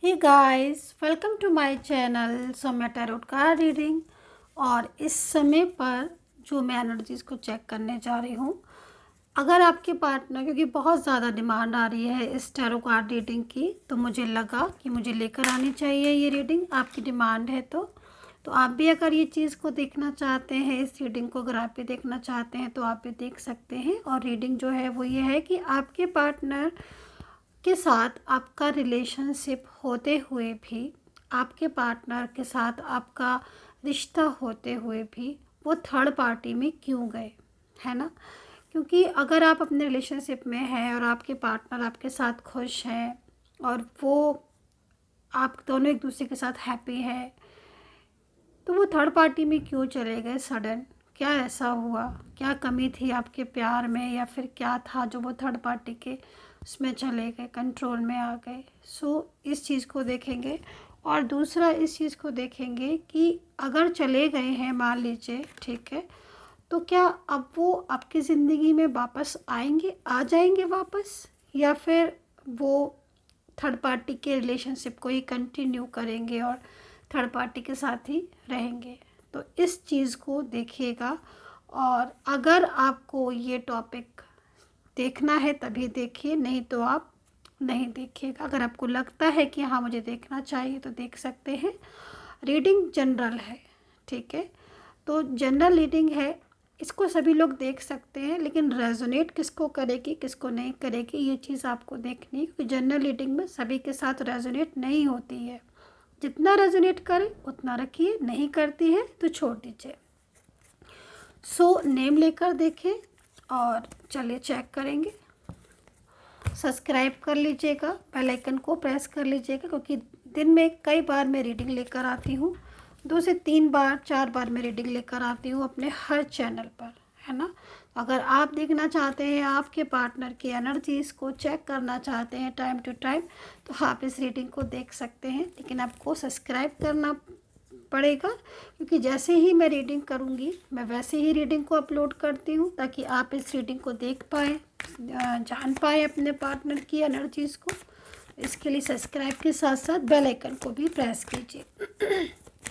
Hey guys, welcome to my channel Saumya tarot card reading. और इस समय पर जो मैं एनर्जीज़ को चेक करने जा रही हूँ, अगर आपके पार्टनर, क्योंकि बहुत ज़्यादा डिमांड आ रही है इस टैरो कार्ड रीडिंग की, तो मुझे लगा कि मुझे लेकर आनी चाहिए ये रीडिंग। आपकी डिमांड है तो आप भी अगर ये चीज़ को देखना चाहते हैं, इस रीडिंग को अगर आप भी देखना चाहते हैं तो आप भी देख सकते हैं। और रीडिंग जो है वो ये है कि आपके पार्टनर के साथ आपका रिलेशनशिप होते हुए भी, आपके पार्टनर के साथ आपका रिश्ता होते हुए भी वो थर्ड पार्टी में क्यों गए, है ना। क्योंकि अगर आप अपने रिलेशनशिप में हैं और आपके पार्टनर आपके साथ खुश हैं और वो आप दोनों एक दूसरे के साथ हैप्पी है, तो वो थर्ड पार्टी में क्यों चले गए सडन? क्या ऐसा हुआ? क्या कमी थी आपके प्यार में, या फिर क्या था जो वो थर्ड पार्टी के उसमें चले गए, कंट्रोल में आ गए? इस चीज़ को देखेंगे। और दूसरा इस चीज़ को देखेंगे कि अगर चले गए हैं, मान लीजिए, ठीक है, तो क्या अब वो आपकी ज़िंदगी में वापस आएंगे, आ जाएंगे वापस, या फिर वो थर्ड पार्टी के रिलेशनशिप को ही कंटिन्यू करेंगे और थर्ड पार्टी के साथ ही रहेंगे? तो इस चीज़ को देखिएगा। और अगर आपको ये टॉपिक देखना है तभी देखिए, नहीं तो आप नहीं देखिएगा। अगर आपको लगता है कि हाँ मुझे देखना चाहिए तो देख सकते हैं। रीडिंग जनरल है, ठीक है, तो जनरल रीडिंग है, इसको सभी लोग देख सकते हैं, लेकिन रेजोनेट किसको करेगी किसको नहीं करेगी ये चीज़ आपको देखनी है, क्योंकि जनरल रीडिंग में सभी के साथ रेजोनेट नहीं होती है। जितना रेजोनेट करे उतना रखिए, नहीं करती है तो छोड़ दीजिए। नेम लेकर देखें और चलिए चेक करेंगे। सब्सक्राइब कर लीजिएगा, बेल आइकन को प्रेस कर लीजिएगा, क्योंकि दिन में कई बार मैं रीडिंग लेकर आती हूँ, 2 से 3 बार 4 बार मैं रीडिंग लेकर आती हूँ अपने हर चैनल पर, है ना। अगर आप देखना चाहते हैं, आपके पार्टनर की एनर्जीज़ को चेक करना चाहते हैं टाइम टू टाइम, तो आप इस रीडिंग को देख सकते हैं, लेकिन आपको सब्सक्राइब करना पड़ेगा, क्योंकि जैसे ही मैं रीडिंग करूँगी मैं वैसे ही रीडिंग को अपलोड करती हूँ, ताकि आप इस रीडिंग को देख पाएँ, जान पाए अपने पार्टनर की एनर्जीज़ को। इसके लिए सब्सक्राइब के साथ साथ बेल आइकन को भी प्रेस कीजिए।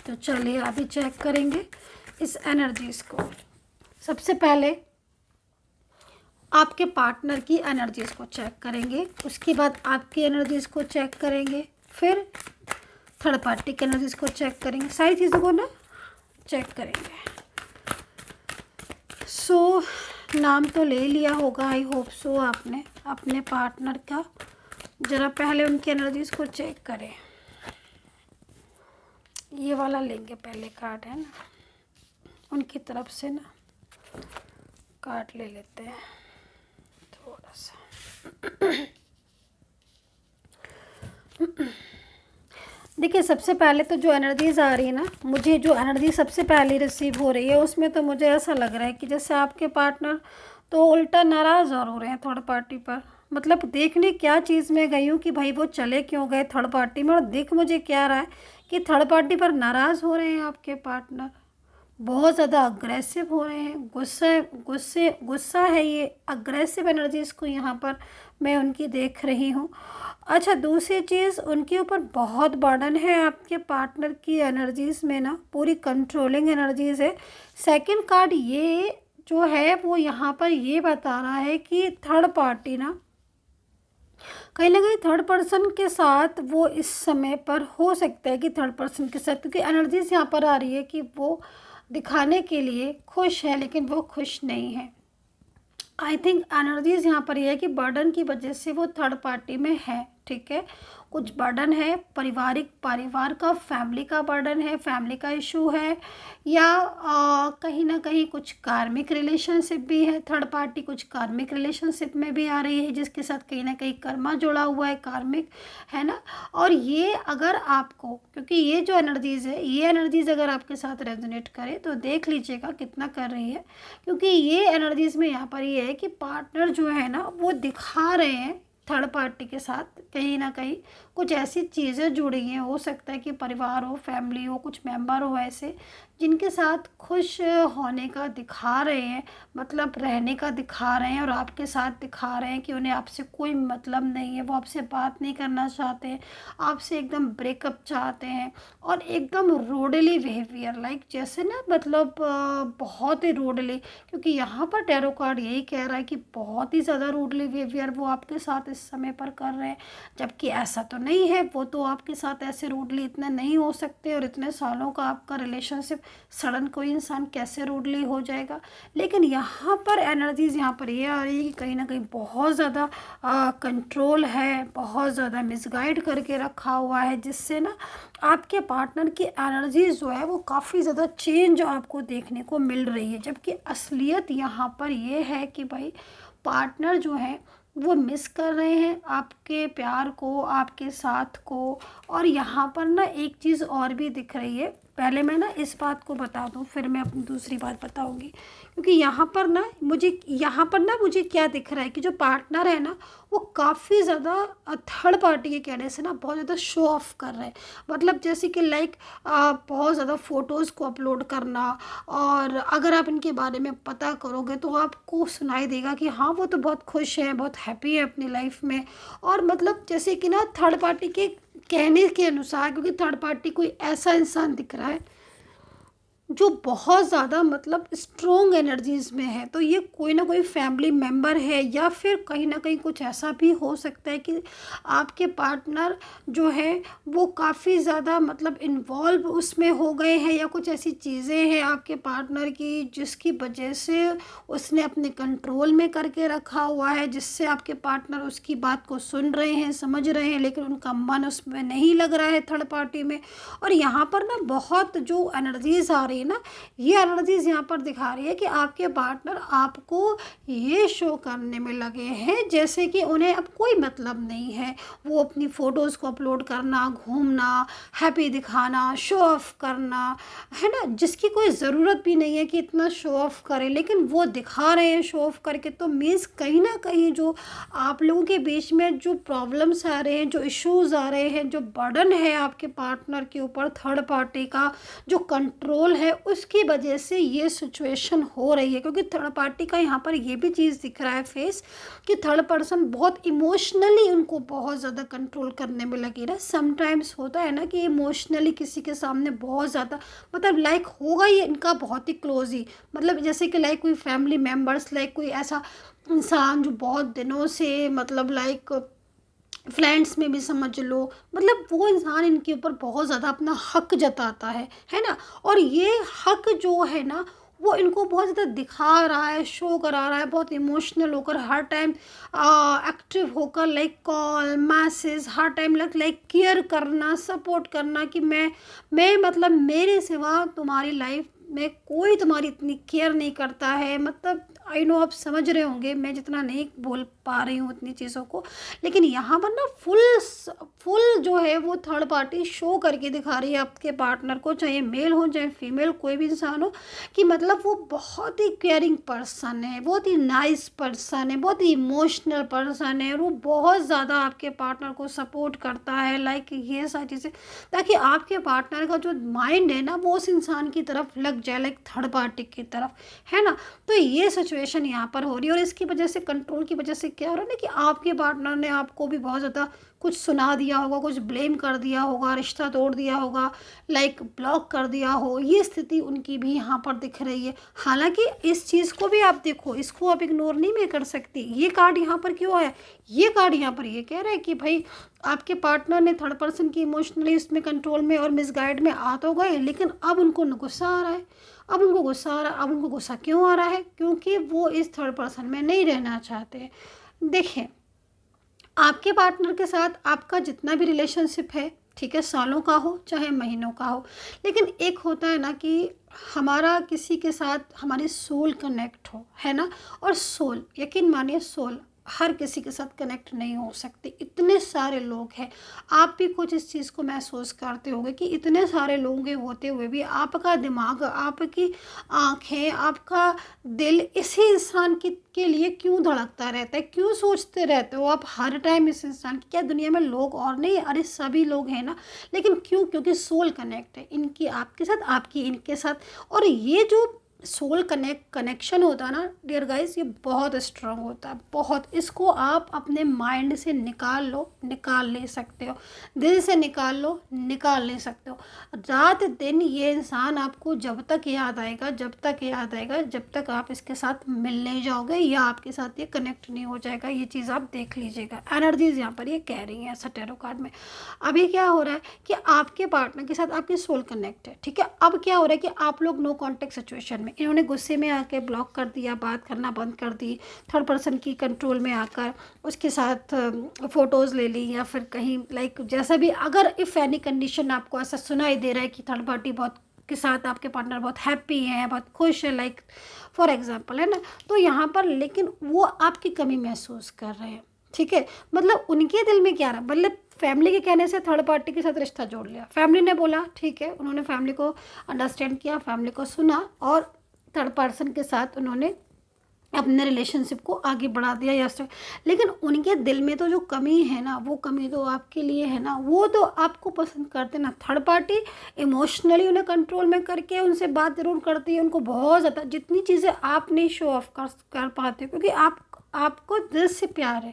तो चलिए अभी चेक करेंगे इस एनर्जीज़ को। सबसे पहले आपके पार्टनर की एनर्जीज़ को चेक करेंगे, उसके बाद आपकी एनर्जीज़ को चेक करेंगे, फिर थर्ड पार्टी की एनर्जीज़ को चेक करेंगे, सारी चीज़ों को ना चेक करेंगे। नाम तो ले लिया होगा, आई होप सो, आपने अपने पार्टनर का। ज़रा पहले उनकी एनर्जीज़ को चेक करें। ये वाला लेंगे पहले कार्ड, है ना, उनकी तरफ से ना कार्ड ले लेते हैं थोड़ा सा। देखिए, सबसे पहले तो जो एनर्जीज़ आ रही है ना, मुझे जो एनर्जी सबसे पहले रिसीव हो रही है उसमें तो मुझे ऐसा लग रहा है कि जैसे आपके पार्टनर तो उल्टा नाराज़ और हो रहे हैं थर्ड पार्टी पर। मतलब देखने क्या चीज़ में गई हूँ कि भाई वो चले क्यों गए थर्ड पार्टी में, और देख मुझे क्या रहा है कि थर्ड पार्टी पर नाराज़ हो रहे हैं आपके पार्टनर, बहुत ज़्यादा अग्रेसिव हो रहे हैं, गुस्सा है, ये अग्रेसिव एनर्जीज़ को यहाँ पर मैं उनकी देख रही हूँ। अच्छा, दूसरी चीज़, उनके ऊपर बहुत बर्डन है आपके पार्टनर की एनर्जीज़ में ना, पूरी कंट्रोलिंग एनर्जीज़ है। सेकंड कार्ड ये जो है वो यहाँ पर ये बता रहा है कि थर्ड पार्टी ना कहीं ना कहीं थर्ड पर्सन के साथ वो इस समय पर हो सकता है कि थर्ड पर्सन के साथ, क्योंकि एनर्जीज यहाँ पर आ रही है कि वो दिखाने के लिए खुश है लेकिन वो खुश नहीं है। आई थिंक एनर्जीज यहाँ पर ये है कि बर्डन की वजह से वो थर्ड पार्टी में है, ठीक है। कुछ बर्डन है, परिवार का, फैमिली का बर्डन है, फैमिली का इशू है, या कहीं ना कहीं कुछ कार्मिक रिलेशनशिप भी है। थर्ड पार्टी कुछ कार्मिक रिलेशनशिप में भी आ रही है, जिसके साथ कहीं ना कहीं कर्मा जुड़ा हुआ है, कार्मिक, है ना। और ये अगर आपको, क्योंकि ये जो एनर्जीज़ है, ये एनर्जीज़ अगर आपके साथ रेजोनेट करे तो देख लीजिएगा कितना कर रही है, क्योंकि ये एनर्जीज़ में यहाँ पर ये है कि पार्टनर जो है ना वो दिखा रहे हैं थर्ड पार्टी के साथ कहीं ना कहीं कुछ ऐसी चीज़ें जुड़ी हैं। हो सकता है कि परिवार हो, फैमिली हो, कुछ मेंबर हो ऐसे जिनके साथ खुश होने का दिखा रहे हैं, मतलब रहने का दिखा रहे हैं और आपके साथ दिखा रहे हैं कि उन्हें आपसे कोई मतलब नहीं है, वो आपसे बात नहीं करना चाहते हैं, आपसे एकदम ब्रेकअप चाहते हैं। और एकदम रूडली बिहेवियर, लाइक जैसे ना मतलब बहुत ही रूडली, क्योंकि यहाँ पर टैरो कार्ड यही कह रहा है कि बहुत ही ज़्यादा रूडली बिहेवियर वो आपके साथ इस समय पर कर रहे हैं। जबकि ऐसा तो नहीं है, वो तो आपके साथ ऐसे रूडली इतने नहीं हो सकते, और इतने सालों का आपका रिलेशनशिप सडन कोई इंसान कैसे रूडली हो जाएगा। लेकिन यहाँ पर एनर्जीज यहाँ पर ये आ रही है कि कहीं ना कहीं बहुत ज़्यादा कंट्रोल है, बहुत ज़्यादा मिसगाइड करके रखा हुआ है, जिससे ना आपके पार्टनर की एनर्जीज जो है वो काफ़ी ज़्यादा चेंज आपको देखने को मिल रही है। जबकि असलियत यहाँ पर ये है कि भाई पार्टनर जो है वो मिस कर रहे हैं आपके प्यार को, आपके साथ को। और यहाँ पर ना एक चीज़ और भी दिख रही है, पहले मैं ना इस बात को बता दूँ फिर मैं अपनी दूसरी बात बताऊँगी। क्योंकि यहाँ पर ना मुझे क्या दिख रहा है कि जो पार्टनर है ना वो काफ़ी ज़्यादा थर्ड पार्टी के कहने से ना बहुत ज़्यादा शो ऑफ कर रहे हैं। मतलब जैसे कि लाइक बहुत ज़्यादा फ़ोटोज़ को अपलोड करना, और अगर आप इनके बारे में पता करोगे तो आपको सुनाई देगा कि हाँ वो तो बहुत खुश है, बहुत हैप्पी है अपनी लाइफ में। और मतलब जैसे कि ना थर्ड पार्टी के कहने के अनुसार, क्योंकि थर्ड पार्टी कोई ऐसा इंसान दिख रहा है जो बहुत ज़्यादा मतलब स्ट्रॉन्ग एनर्जीज में है, तो ये कोई ना कोई फैमिली मेम्बर है, या फिर कहीं ना कहीं कुछ ऐसा भी हो सकता है कि आपके पार्टनर जो है वो काफ़ी ज़्यादा मतलब इन्वॉल्व उसमें हो गए हैं, या कुछ ऐसी चीज़ें हैं आपके पार्टनर की जिसकी वजह से उसने अपने कंट्रोल में करके रखा हुआ है, जिससे आपके पार्टनर उसकी बात को सुन रहे हैं, समझ रहे हैं, लेकिन उनका मन उसमें नहीं लग रहा है थर्ड पार्टी में। और यहाँ पर ना बहुत जो एनर्जीज आ रही है ना, ये एनर्जीज यहाँ पर दिखा रही है कि आपके पार्टनर आपको ये शो करने में लगे हैं जैसे कि उन्हें अब कोई मतलब नहीं है। वो अपनी फ़ोटोज़ को अपलोड करना, घूमना, हैप्पी दिखाना, शो ऑफ करना, है ना, जिसकी कोई ज़रूरत भी नहीं है कि इतना शो ऑफ करें, लेकिन वो दिखा रहे हैं शो ऑफ करके। तो मीन्स कहीं ना कहीं जो आप लोगों के बीच में जो प्रॉब्लम्स आ रहे हैं, जो इश्यूज़ आ रहे हैं, जो बर्डन है आपके पार्टनर के ऊपर थर्ड पार्टी का जो कंट्रोल है, उसकी वजह से ये सिचुएशन हो रही है। क्योंकि थर्ड पार्टी का यहाँ पर ये भी चीज़ दिख रहा है फेस कि थर्ड पर्सन बहुत इमोशनली उनको बहुत ज़्यादा कंट्रोल करने में लगी रहा। समटाइम्स होता है ना कि इमोशनली किसी के सामने बहुत ज़्यादा मतलब लाइक होगा ये इनका बहुत ही क्लोज ही, मतलब जैसे कि लाइक कोई फैमिली मेम्बर्स, लाइक कोई ऐसा इंसान जो बहुत दिनों से मतलब लाइक फ्रेंड्स में भी समझ लो, मतलब वो इंसान इनके ऊपर बहुत ज़्यादा अपना हक जताता है ना। और ये हक जो है ना वो इनको बहुत ज़्यादा दिखा रहा है, शो करा रहा है, बहुत इमोशनल होकर हर टाइम एक्टिव होकर, लाइक कॉल मैसेज हर टाइम लाइक केयर करना, सपोर्ट करना कि मैं मतलब मेरे सिवा तुम्हारी लाइफ में कोई तुम्हारी इतनी केयर नहीं करता है। मतलब आई नो आप समझ रहे होंगे, मैं जितना नहीं बोल पा रही हूँ उतनी चीज़ों को, लेकिन यहाँ पर ना फुल जो है वो थर्ड पार्टी शो करके दिखा रही है आपके पार्टनर को, चाहे मेल हो चाहे फीमेल कोई भी इंसान हो, कि मतलब वो बहुत ही केयरिंग पर्सन है, बहुत ही नाइस पर्सन है, बहुत ही इमोशनल पर्सन है, और वो बहुत ज़्यादा आपके पार्टनर को सपोर्ट करता है, लाइक ये सारी चीज़ें, ताकि आपके पार्टनर का जो माइंड है ना वो उस इंसान की तरफ लग जाए, लाइक थर्ड पार्टी की तरफ, है ना। तो ये सिचुएशन यहाँ पर हो रही है, और इसकी वजह से कंट्रोल की वजह से क्या हो रहा है ना कि आपके पार्टनर ने आपको भी बहुत ज़्यादा कुछ सुना दिया होगा, कुछ ब्लेम कर दिया होगा, रिश्ता तोड़ दिया होगा, लाइक ब्लॉक कर दिया हो, ये स्थिति उनकी भी यहाँ पर दिख रही है। हालांकि इस चीज़ को भी आप देखो, इसको आप इग्नोर नहीं मैं कर सकती। ये कार्ड यहाँ पर क्यों आया, ये कार्ड यहाँ पर ये कह रहा है कि भाई आपके पार्टनर ने थर्ड पर्सन की इमोशनली इसमें कंट्रोल में और मिसगाइड में आ तो गए, लेकिन अब उनको गुस्सा आ रहा है। अब उनको गुस्सा क्यों आ रहा है, क्योंकि वो इस थर्ड पर्सन में नहीं रहना चाहते। देखें, आपके पार्टनर के साथ आपका जितना भी रिलेशनशिप है, ठीक है, सालों का हो चाहे महीनों का हो, लेकिन एक होता है ना कि हमारा किसी के साथ हमारी सोल कनेक्ट हो, है ना। और सोल, यकीन मानिए सोल हर किसी के साथ कनेक्ट नहीं हो सकते, इतने सारे लोग हैं। आप भी कुछ इस चीज़ को महसूस करते होंगे कि इतने सारे लोगों के होते हुए भी आपका दिमाग, आपकी आँखें, आपका दिल इसी इंसान के लिए क्यों धड़कता रहता है, क्यों सोचते रहते हो आप हर टाइम इस इंसान की? क्या दुनिया में लोग और नहीं? अरे सभी लोग हैं ना, लेकिन क्यों? क्योंकि सोल कनेक्ट है, इनकी आपके साथ, आपकी इनके साथ। और ये जो सोल कनेक्शन होता है ना डियर गाइस, ये बहुत स्ट्रांग होता है, बहुत। इसको आप अपने माइंड से निकाल लो, निकाल ले सकते हो, दिल से निकाल लो, निकाल ले सकते हो। रात दिन ये इंसान आपको जब तक याद आएगा, जब तक याद आएगा, जब तक आप इसके साथ मिलने जाओगे या आपके साथ ये कनेक्ट नहीं हो जाएगा। ये चीज़ आप देख लीजिएगा, एनर्जीज यहाँ पर ये कह रही हैं ऐसा टैरो कार्ड में। अभी क्या हो रहा है कि आपके पार्टनर के साथ आपकी सोल कनेक्ट है, ठीक है। अब क्या हो रहा है कि आप लोग नो कॉन्टेक्ट सिचुएशन में, इन्होंने गुस्से में आके ब्लॉक कर दिया, बात करना बंद कर दी, थर्ड पर्सन की कंट्रोल में आकर उसके साथ फ़ोटोज़ ले ली, या फिर कहीं लाइक जैसा भी, अगर इफ़ एनी कंडीशन आपको ऐसा सुनाई दे रहा है कि थर्ड पार्टी बहुत के साथ आपके पार्टनर बहुत हैप्पी हैं, बहुत खुश है, लाइक फॉर एग्जांपल, है ना, तो यहाँ पर लेकिन वो आपकी कमी महसूस कर रहे हैं, ठीक है। मतलब उनके दिल में क्या रहा, मतलब फैमिली के कहने से थर्ड पार्टी के साथ रिश्ता जोड़ लिया, फैमिली ने बोला ठीक है, उन्होंने फैमिली को अंडरस्टैंड किया, फैमिली को सुना, और थर्ड पर्सन के साथ उन्होंने अपने रिलेशनशिप को आगे बढ़ा दिया या फिर, लेकिन उनके दिल में तो जो कमी है ना, वो कमी तो आपके लिए है ना, वो तो आपको पसंद करते ना। थर्ड पार्टी इमोशनली उन्हें कंट्रोल में करके उनसे बात जरूर करती है, उनको बहुत ज़्यादा, जितनी चीज़ें आप नहीं शो ऑफ कर पाते, क्योंकि आपको दिल से प्यार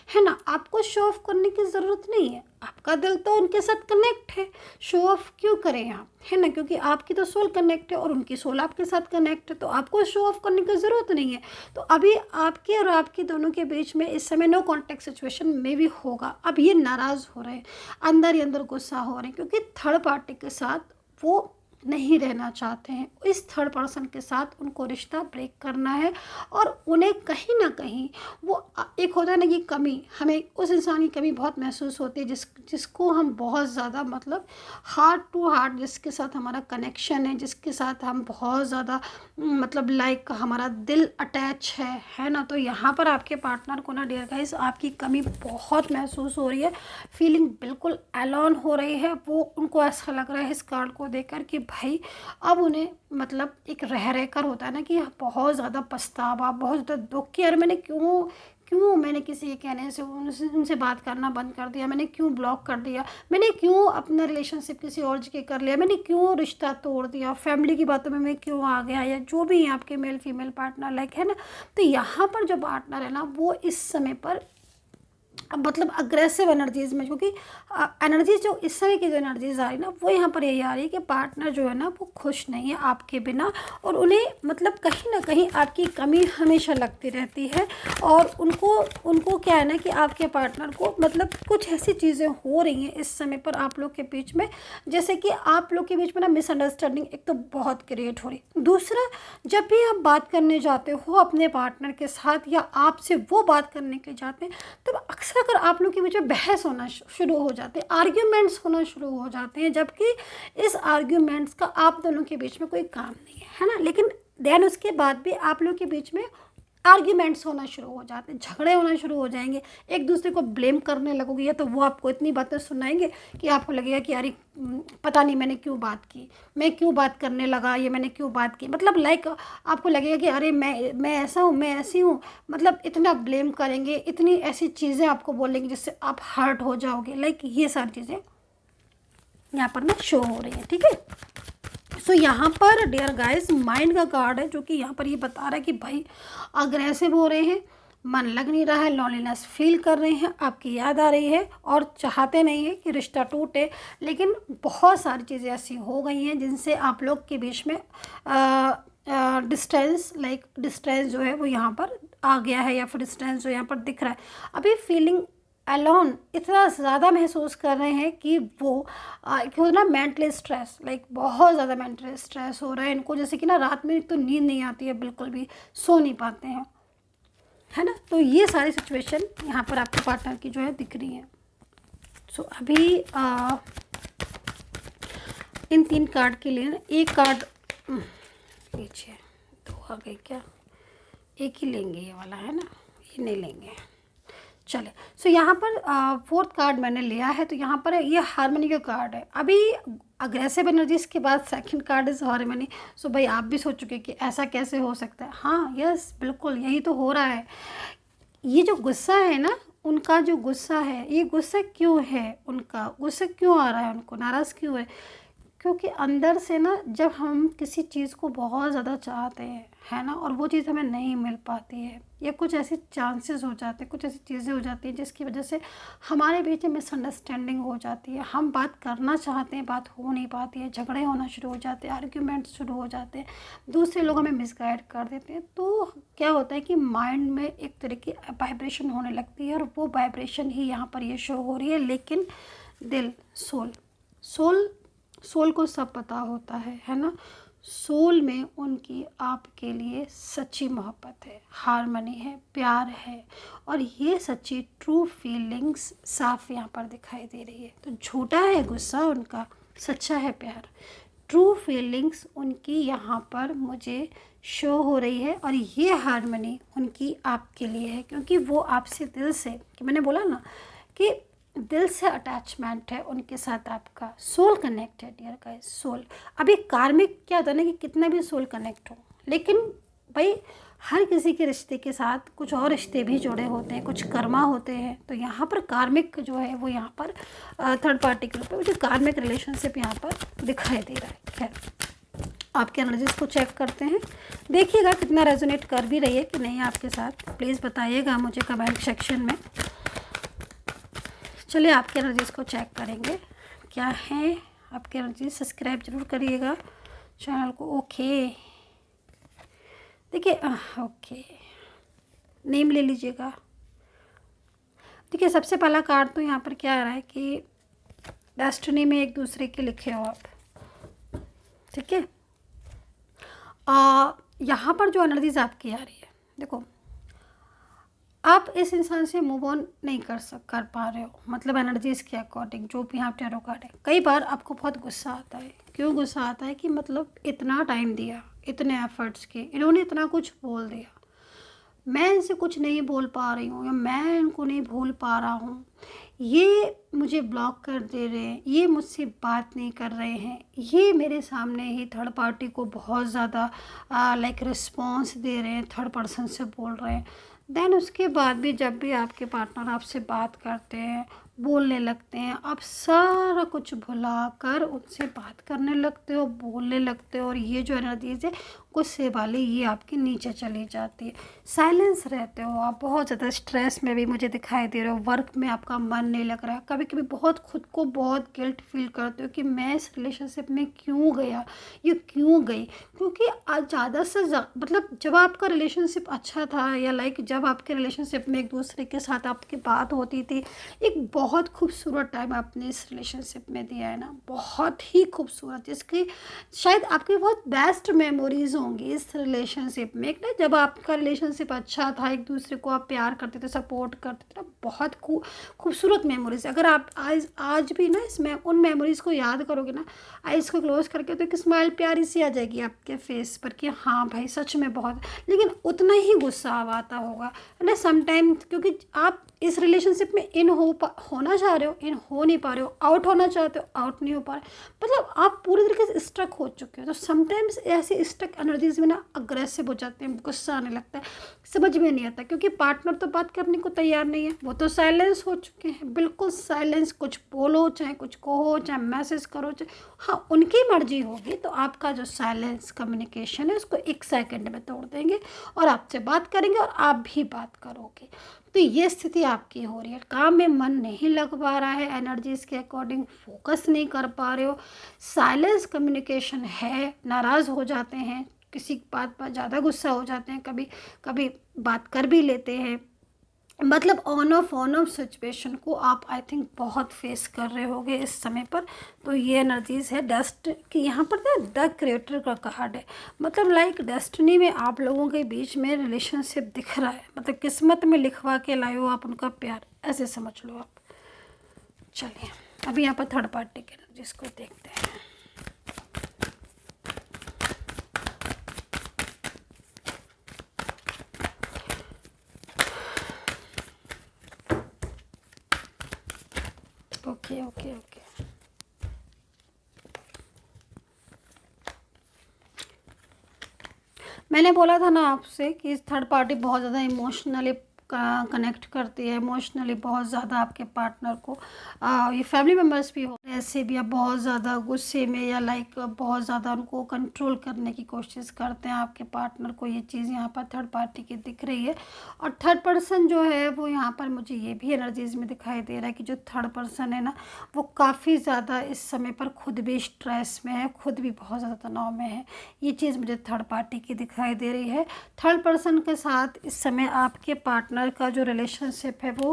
है ना, आपको शो ऑफ करने की ज़रूरत नहीं है, आपका दिल तो उनके साथ कनेक्ट है, शो ऑफ क्यों करें आप, है ना, क्योंकि आपकी तो सोल कनेक्ट है और उनकी सोल आपके साथ कनेक्ट है, तो आपको शो ऑफ करने की ज़रूरत नहीं है। तो अभी आपके और आपकी दोनों के बीच में इस समय नो कॉन्टेक्ट सिचुएशन में भी होगा। अब ये नाराज़ हो रहे हैं, अंदर ही अंदर गुस्सा हो रहे हैं, क्योंकि थर्ड पार्टी के साथ वो नहीं रहना चाहते हैं, इस थर्ड पर्सन के साथ उनको रिश्ता ब्रेक करना है। और उन्हें कहीं ना कहीं वो एक होता है ना कि कमी, हमें उस इंसान की कमी बहुत महसूस होती है, जिसको हम बहुत ज़्यादा, मतलब हार्ट टू हार्ट, जिसके साथ हमारा कनेक्शन है, जिसके साथ हम बहुत ज़्यादा, मतलब लाइक हमारा दिल अटैच है ना। तो यहाँ पर आपके पार्टनर को ना डियर गाइस आपकी कमी बहुत महसूस हो रही है, फीलिंग बिल्कुल अलोन हो रही है। वो उनको ऐसा लग रहा है इस कार्ड को देखकर कि भाई अब उन्हें, मतलब एक रह कर होता है ना कि बहुत ज़्यादा पछतावा, बहुत ज़्यादा दुख कि यार मैंने मैंने किसी के कहने से उनसे बात करना बंद कर दिया, मैंने क्यों ब्लॉक कर दिया, मैंने क्यों अपना रिलेशनशिप किसी और जगह कर लिया, मैंने क्यों रिश्ता तोड़ दिया, फैमिली की बातों में मैं क्यों आ गया, या जो भी है आपके मेल फीमेल पार्टनर लाइक, है ना। तो यहाँ पर जो पार्टनर है ना, वो इस समय पर मतलब अग्रेसिव एनर्जीज में, क्योंकि एनर्जीज जो इस समय की जो एनर्जीज आ रही ना, वो यहाँ पर यही आ रही है कि पार्टनर जो है ना वो खुश नहीं है आपके बिना, और उन्हें मतलब कहीं ना कहीं आपकी कमी हमेशा लगती रहती है। और उनको क्या है ना कि आपके पार्टनर को मतलब कुछ ऐसी चीज़ें हो रही हैं इस समय पर आप लोग के बीच में, जैसे कि आप लोग के बीच में ना मिसअंडरस्टैंडिंग एक तो बहुत क्रिएट हो रही। दूसरा, जब भी आप बात करने जाते हो अपने पार्टनर के साथ, या आपसे वो बात करने के लिए जाते हैं, तब अक्सर अगर आप लोग के बीच में बहस होना शुरू हो जाते हैं, आर्ग्यूमेंट्स होना शुरू हो जाते हैं, जबकि इस आर्ग्यूमेंट्स का आप दोनों के बीच में कोई काम नहीं है ना, लेकिन देन उसके बाद भी आप लोग के बीच में आर्ग्यूमेंट्स होना शुरू हो जाते हैं, झगड़े होना शुरू हो जाएंगे, एक दूसरे को ब्लेम करने लगोगे, या तो वो आपको इतनी बातें सुनाएंगे कि आपको लगेगा कि अरे पता नहीं मैंने क्यों बात की, मैं क्यों बात करने लगा, ये मैंने क्यों बात की, मतलब लाइक आपको लगेगा कि अरे मैं ऐसा हूँ, मैं ऐसी हूँ, मतलब इतना ब्लेम करेंगे, इतनी ऐसी चीज़ें आपको बोलेंगे जिससे आप हर्ट हो जाओगे, लाइक ये सारी चीज़ें यहाँ पर ना शो हो रही है, ठीक है। सो यहाँ पर डियर गाइस माइंड का कार्ड है, जो कि यहाँ पर ये बता रहा है कि भाई अग्रेसिव हो रहे हैं, मन लग नहीं रहा है, लॉन्लीनेस फील कर रहे हैं, आपकी याद आ रही है और चाहते नहीं है कि रिश्ता टूटे, लेकिन बहुत सारी चीज़ें ऐसी हो गई हैं जिनसे आप लोग के बीच में डिस्टेंस जो है वो यहाँ पर आ गया है, या फिर डिस्टेंस जो यहाँ पर दिख रहा है। अभी फीलिंग अलोन इतना ज़्यादा महसूस कर रहे हैं कि वो क्यों ना मेंटली स्ट्रेस, लाइक बहुत ज़्यादा मेंटली स्ट्रेस हो रहा है इनको, जैसे कि ना रात में तो नींद नहीं आती है, बिल्कुल भी सो नहीं पाते हैं, है ना। तो ये सारी सिचुएशन यहाँ पर आपके पार्टनर की जो है दिख रही है। सो अभी इन 3 कार्ड के लिए ना एक कार्ड पीछे 2 आ गए क्या, एक ही लेंगे ये वाला, है ना, ये नहीं लेंगे। चले। सो यहाँ पर फोर्थ कार्ड मैंने लिया है, तो यहाँ पर ये हार्मनी का कार्ड है। अभी अग्रेसिव एनर्जीज के बाद सेकंड कार्ड इज़ हार्मनी। सो भाई आप भी सोचोगे कि ऐसा कैसे हो सकता है। हाँ यस बिल्कुल यही तो हो रहा है। ये जो गुस्सा है ना, उनका जो गुस्सा है, ये गुस्सा क्यों है, उनका गुस्सा क्यों आ रहा है, उनको नाराज़ क्यों है, क्योंकि अंदर से ना जब हम किसी चीज़ को बहुत ज़्यादा चाहते हैं, है ना, और वो चीज़ हमें नहीं मिल पाती है, या कुछ ऐसे चांसेस हो जाते हैं, कुछ ऐसी चीज़ें हो जाती हैं जिसकी वजह से हमारे बीच में मिसअंडरस्टैंडिंग हो जाती है। हम बात करना चाहते हैं, बात हो नहीं पाती है, झगड़े होना शुरू हो जाते हैं, आर्ग्यूमेंट शुरू हो जाते हैं, दूसरे लोग हमें मिसगाइड कर देते हैं। तो क्या होता है कि माइंड में एक तरह की वाइब्रेशन होने लगती है, और वो वाइब्रेशन ही यहाँ पर ये शो हो रही है। लेकिन दिल, सोल सोल को सब पता होता है ना। सोल में उनकी आपके लिए सच्ची मोहब्बत है, हार्मनी है, प्यार है, और ये सच्ची ट्रू फीलिंग्स साफ यहाँ पर दिखाई दे रही है। तो झूठा है गुस्सा उनका, सच्चा है प्यार, ट्रू फीलिंग्स उनकी यहाँ पर मुझे शो हो रही है। और ये हार्मनी उनकी आपके लिए है, क्योंकि वो आपसे दिल से, कि मैंने बोला ना कि दिल से अटैचमेंट है उनके साथ, आपका सोल कनेक्टेड यार गाइस, सोल। अभी कार्मिक क्या होता है ना कि कितना भी सोल कनेक्ट हो, लेकिन भाई हर किसी के रिश्ते के साथ कुछ और रिश्ते भी जुड़े होते हैं, कुछ कर्मा होते हैं। तो यहाँ पर कार्मिक जो है वो यहाँ पर थर्ड पार्टी के रूप में मुझे कार्मिक रिलेशनशिप यहाँ पर दिखाई दे रहा है। खैर आपके एनर्जीज को चेक करते हैं, देखिएगा कितना रेजोनेट कर भी रही है कि नहीं आपके साथ, प्लीज़ बताइएगा मुझे कमेंट सेक्शन में। चलिए आपके एनर्जीज़ को चेक करेंगे क्या है आपके एनर्जी। सब्सक्राइब जरूर करिएगा चैनल को। ओके देखिए, ओके नेम ले लीजिएगा। देखिए सबसे पहला कार्ड तो यहाँ पर क्या आ रहा है कि डेस्टिनी में एक दूसरे के लिखे हो आप, ठीक है। यहाँ पर जो एनर्जीज आपकी आ रही है, देखो आप इस इंसान से मूव ऑन नहीं कर पा रहे हो, मतलब एनर्जीज़ के अकॉर्डिंग जो भी यहाँ टैरो कार्ड है। कई बार आपको बहुत गुस्सा आता है। क्यों गुस्सा आता है कि मतलब इतना टाइम दिया, इतने एफर्ट्स किए, इन्होंने इतना कुछ बोल दिया, मैं इनसे कुछ नहीं बोल पा रही हूँ, या मैं इनको नहीं भूल पा रहा हूँ, ये मुझे ब्लॉक कर दे रहे हैं, ये मुझसे बात नहीं कर रहे हैं, ये मेरे सामने ही थर्ड पार्टी को बहुत ज़्यादा लाइक रिस्पॉन्स दे रहे हैं, थर्ड पर्सन से बोल रहे हैं। देन उसके बाद भी जब भी आपके पार्टनर आपसे बात करते हैं, बोलने लगते हैं, आप सारा कुछ भुलाकर उनसे बात करने लगते हो, बोलने लगते हो, और ये जो एनर्जीज है गुस्से वाली ये आपके नीचे चली जाती है। साइलेंस रहते हो आप, बहुत ज़्यादा स्ट्रेस में भी मुझे दिखाई दे रहे हो, वर्क में आपका मन नहीं लग रहा है, कभी कभी बहुत खुद को बहुत गिल्ट फील करते हो कि मैं इस रिलेशनशिप में क्यों गया, ये क्यों गई। क्योंकि ज़्यादा से मतलब जब आपका रिलेशनशिप अच्छा था, या लाइक जब आपके रिलेशनशिप में एक दूसरे के साथ आपकी बात होती थी, एक बहुत खूबसूरत टाइम आपने इस रिलेशनशिप में दिया है ना, बहुत ही खूबसूरत, जिसकी शायद आपकी बहुत बेस्ट मेमोरीज होंगी इस रिलेशनशिप में। एक ना जब आपका रिलेशनशिप अच्छा था, एक दूसरे को आप प्यार करते थे, सपोर्ट करते थे, बहुत खूबसूरत मेमोरीज। अगर आप आज भी ना इसमें उन मेमोरीज को याद करोगे ना, आइज़ को क्लोज करके, तो एक स्माइल प्यारी सी आ जाएगी आपके फेस पर कि हाँ भाई सच में बहुत। लेकिन उतना ही गुस्सा आता होगा ना समटाइम, क्योंकि आप इस रिलेशनशिप में होना चाह रहे हो, इन हो नहीं पा रहे हो, आउट होना चाहते हो, आउट नहीं हो पा रहे, मतलब आप पूरी तरीके से स्ट्रक हो चुके हो। तो समटाइम्स ऐसे स्ट्रक एनर्जीज में ना अग्रेसिव हो जाते हैं, गुस्सा आने लगता है, समझ में नहीं आता, क्योंकि पार्टनर तो बात करने को तैयार नहीं है, वो तो साइलेंस हो चुके हैं, बिल्कुल साइलेंस। कुछ बोलो चाहे कुछ कहो, चाहे मैसेज करो, चाहे हाँ उनकी मर्जी होगी, तो आपका जो साइलेंस कम्युनिकेशन है उसको 1 सेकंड में तोड़ देंगे, और आपसे बात करेंगे, और आप भी बात करोगे। तो ये स्थिति आपकी हो रही है, काम में मन नहीं लग पा रहा है, एनर्जीज के अकॉर्डिंग फोकस नहीं कर पा रहे हो, साइलेंस कम्युनिकेशन है, नाराज़ हो जाते हैं, किसी बात पर ज़्यादा गुस्सा हो जाते हैं, कभी कभी बात कर भी लेते हैं, मतलब ऑन ऑफ सिचुएशन को आप आई थिंक बहुत फेस कर रहे होगे इस समय पर। तो ये एनर्जीज है डस्ट की, यहाँ पर ना द क्रिएटर का कार्ड है, मतलब लाइक डेस्टिनी में आप लोगों के बीच में रिलेशनशिप दिख रहा है, मतलब किस्मत में लिखवा के लाए हो आप उनका प्यार, ऐसे समझ लो आप। चलिए अभी यहाँ पर थर्ड पार्टी के एनर्जीज को देखते हैं। Okay okay okay. मैंने बोला था ना आपसे कि थर्ड पार्टी बहुत ज़्यादा इमोशनली कनेक्ट करती है, इमोशनली बहुत ज़्यादा आपके पार्टनर को ये फैमिली मेम्बर्स भी हो ऐसे भी आप बहुत ज़्यादा गुस्से में या लाइक बहुत ज़्यादा उनको कंट्रोल करने की कोशिश करते हैं आपके पार्टनर को। ये चीज़ यहाँ पर थर्ड पार्टी की दिख रही है। और थर्ड पर्सन जो है वो यहाँ पर मुझे ये भी एनर्जीज में दिखाई दे रहा है कि जो थर्ड पर्सन है ना वो काफ़ी ज़्यादा इस समय पर खुद भी स्ट्रेस में है, खुद भी बहुत ज़्यादा तनाव में है। ये चीज़ मुझे थर्ड पार्टी की दिखाई दे रही है। थर्ड पर्सन के साथ इस समय आपके पार्टनर का जो रिलेशनशिप है वो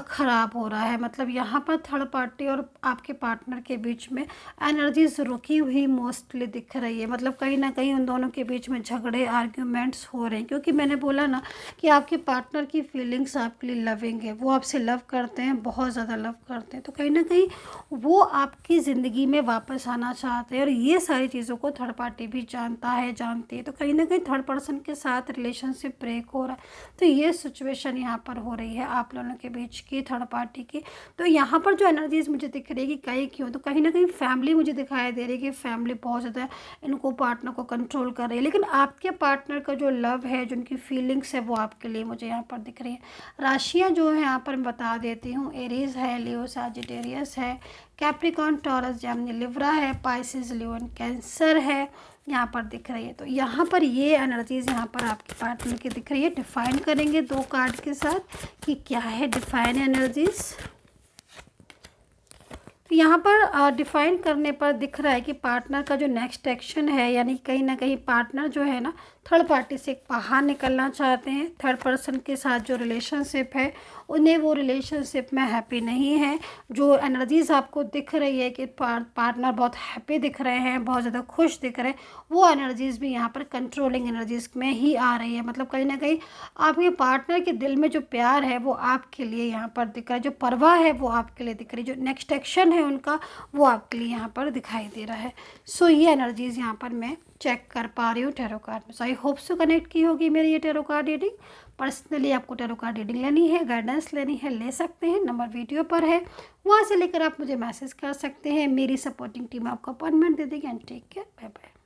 ख़राब हो रहा है। मतलब यहाँ पर थर्ड पार्टी और आपके पार्टनर के बीच में एनर्जीज रुकी हुई मोस्टली दिख रही है। मतलब कहीं ना कहीं उन दोनों के बीच में झगड़े आर्ग्यूमेंट्स हो रहे हैं, क्योंकि मैंने बोला ना कि आपके पार्टनर की फीलिंग्स आपके लिए लविंग है, वो आपसे लव करते हैं, बहुत ज़्यादा लव करते हैं। तो कहीं ना कहीं वो आपकी ज़िंदगी में वापस आना चाहते हैं और ये सारी चीज़ों को थर्ड पार्टी भी जानता है, जानती है। तो कहीं ना कहीं थर्ड पर्सन के साथ रिलेशनशिप ब्रेक हो रहा है। तो ये सिचुएशन यहाँ पर हो रही है आप लोगों के बीच की, थर्ड पार्टी की। तो यहाँ पर जो एनर्जीज मुझे दिख रही है कि कहीं क्यों, तो कहीं ना कहीं फैमिली मुझे दिखाई दे रही है कि फैमिली बहुत ज़्यादा इनको पार्टनर को कंट्रोल कर रही है। लेकिन आपके पार्टनर का जो लव है, जो उनकी फीलिंग्स है, वो आपके लिए मुझे यहाँ पर दिख रही है। राशियाँ जो है यहाँ पर मैं बता देती हूँ, एरीज है, लियो सजिटेरियस है, कैप्रिकॉर्न, टॉरस, जेमिनी, लिब्रा है, पाइसेस, लियो एंड कैंसर है, यहाँ पर दिख रही है। तो यहाँ पर ये एनर्जीज यहाँ पर आपके पार्टनर की दिख रही है। डिफाइन करेंगे 2 कार्ड के साथ कि क्या है डिफाइन एनर्जीज। तो यहाँ पर डिफाइन करने पर दिख रहा है कि पार्टनर का जो नेक्स्ट एक्शन है, यानी कहीं ना कहीं पार्टनर जो है ना थर्ड पार्टी से बाहर निकलना चाहते हैं। थर्ड पर्सन के साथ जो रिलेशनशिप है उन्हें वो रिलेशनशिप में हैप्पी नहीं है। जो एनर्जीज आपको दिख रही है कि पार्टनर बहुत हैप्पी दिख रहे हैं, बहुत ज़्यादा खुश दिख रहे हैं, वो एनर्जीज भी यहाँ पर कंट्रोलिंग एनर्जीज में ही आ रही है। मतलब कहीं ना कहीं आपके पार्टनर के दिल में जो प्यार है वो आपके लिए यहाँ पर दिख रहा है, जो परवाह है वो आपके लिए दिख रही है, जो नेक्स्ट एक्शन है उनका वो आपके लिए यहाँ पर दिखाई दे रहा है। सो ये एनर्जीज यहाँ पर मैं चेक कर पा रही हूँ टैरो कार्ड में। सो आई होप सो कनेक्ट की होगी मेरी ये टैरो कार्ड रीडिंग। पर्सनली आपको टैरो कार्ड रीडिंग लेनी है, गाइडेंस लेनी है, ले सकते हैं, नंबर वीडियो पर है, वहाँ से लेकर आप मुझे मैसेज कर सकते हैं। मेरी सपोर्टिंग टीम आपको अपॉइंटमेंट दे देगी। And take care, bye bye.